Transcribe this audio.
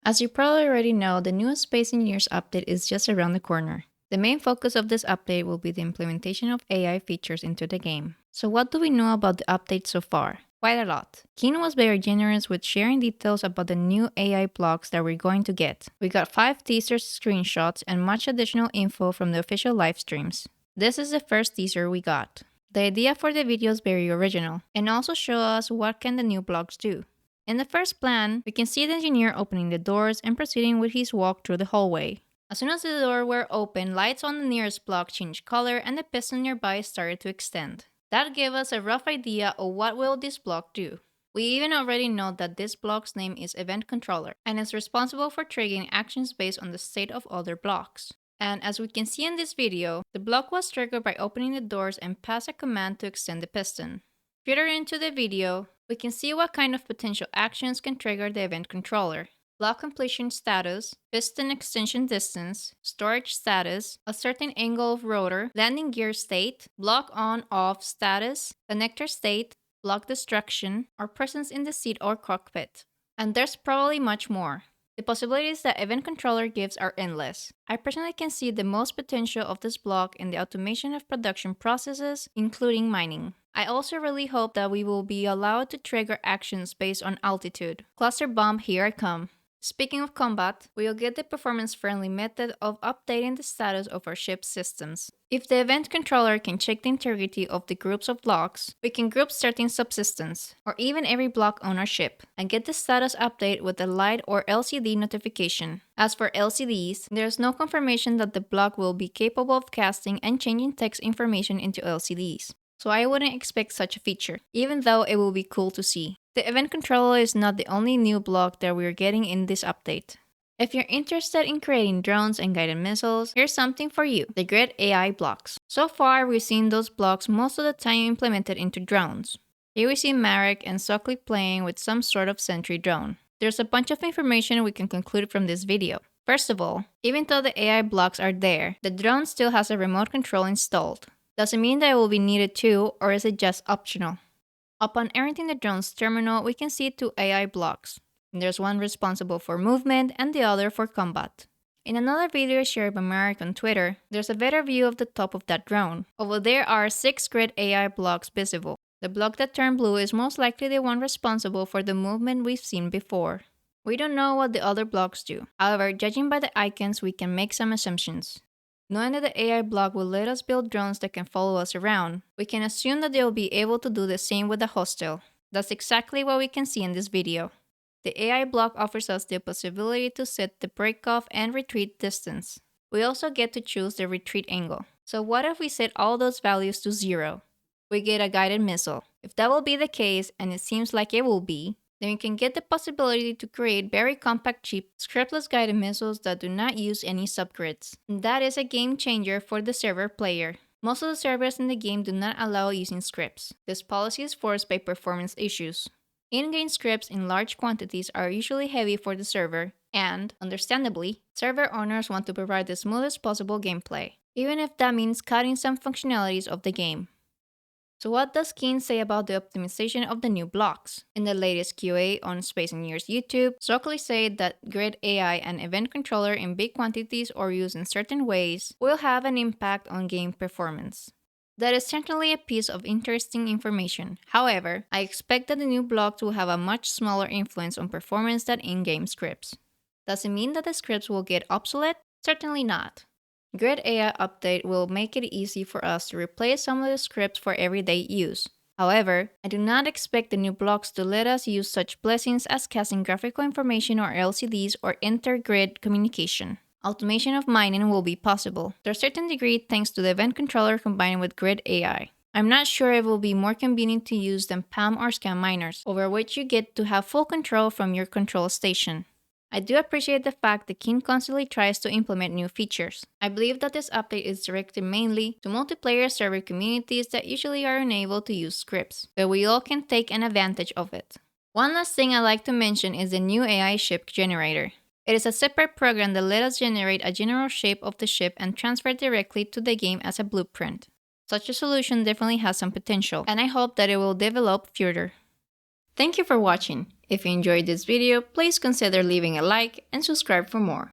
As you probably already know, the newest Space Engineers update is just around the corner. The main focus of this update will be the implementation of AI features into the game. So what do we know about the update so far? Quite a lot. Keen was very generous with sharing details about the new AI blocks that we're going to get. We got 5 teaser screenshots and much additional info from the official live streams. This is the first teaser we got. The idea for the video is very original and also show us what can the new blocks do. In the first plan, we can see the engineer opening the doors and proceeding with his walk through the hallway. As soon as the door were open, lights on the nearest block changed color and the piston nearby started to extend. That gave us a rough idea of what will this block do. We even already know that this block's name is Event Controller and is responsible for triggering actions based on the state of other blocks. And as we can see in this video, the block was triggered by opening the doors and pass a command to extend the piston. Further into the video, we can see what kind of potential actions can trigger the event controller. Block completion status, piston extension distance, storage status, a certain angle of rotor, landing gear state, block on-off status, connector state, block destruction, or presence in the seat or cockpit. And there's probably much more. The possibilities that Event Controller gives are endless. I personally can see the most potential of this block in the automation of production processes, including mining. I also really hope that we will be allowed to trigger actions based on altitude. Cluster bomb, here I come. Speaking of combat, we will get the performance-friendly method of updating the status of our ship's systems. If the event controller can check the integrity of the groups of blocks, we can group certain subsystems, or even every block on our ship, and get the status update with a light or LCD notification. As for LCDs, there's no confirmation that the block will be capable of casting and changing text information into LCDs. So I wouldn't expect such a feature, even though it will be cool to see. The event controller is not the only new block that we're getting in this update. If you're interested in creating drones and guided missiles, here's something for you, the Grid AI blocks. So far, we've seen those blocks most of the time implemented into drones. Here we see Marek and Sockley playing with some sort of sentry drone. There's a bunch of information we can conclude from this video. First of all, even though the AI blocks are there, the drone still has a remote control installed. Does it mean that it will be needed too, or is it just optional? Upon entering the drone's terminal, we can see 2 AI blocks. There's one responsible for movement and the other for combat. In another video shared by Marek on Twitter, there's a better view of the top of that drone. Although there are 6 Grid AI blocks visible, the block that turned blue is most likely the one responsible for the movement we've seen before. We don't know what the other blocks do. However, judging by the icons, we can make some assumptions. Knowing that the AI block will let us build drones that can follow us around, we can assume that they will be able to do the same with the hostile. That's exactly what we can see in this video. The AI block offers us the possibility to set the break-off and retreat distance. We also get to choose the retreat angle. So what if we set all those values to 0? We get a guided missile. If that will be the case, and it seems like it will be, then we can get the possibility to create very compact, cheap, scriptless guided missiles that do not use any subgrids. And that is a game changer for the server player. Most of the servers in the game do not allow using scripts. This policy is forced by performance issues. In-game scripts in large quantities are usually heavy for the server, and, understandably, server owners want to provide the smoothest possible gameplay, even if that means cutting some functionalities of the game. So what does Keen say about the optimization of the new blocks? In the latest QA on Space Engineers YouTube, Sockley said that Grid AI and Event Controller in big quantities or used in certain ways will have an impact on game performance. That is certainly a piece of interesting information. However, I expect that the new blocks will have a much smaller influence on performance than in-game scripts. Does it mean that the scripts will get obsolete? Certainly not. Grid AI update will make it easy for us to replace some of the scripts for everyday use. However, I do not expect the new blocks to let us use such blessings as casting graphical information or LCDs or inter-grid communication. Automation of mining will be possible, to a certain degree thanks to the event controller combined with Grid AI. I'm not sure it will be more convenient to use than PAM or SCAN miners, over which you get to have full control from your control station. I do appreciate the fact that Keen constantly tries to implement new features. I believe that this update is directed mainly to multiplayer server communities that usually are unable to use scripts, but we all can take an advantage of it. One last thing I'd like to mention is the new AI ship generator. It is a separate program that lets us generate a general shape of the ship and transfer it directly to the game as a blueprint. Such a solution definitely has some potential, and I hope that it will develop further. Thank you for watching. If you enjoyed this video, please consider leaving a like and subscribe for more.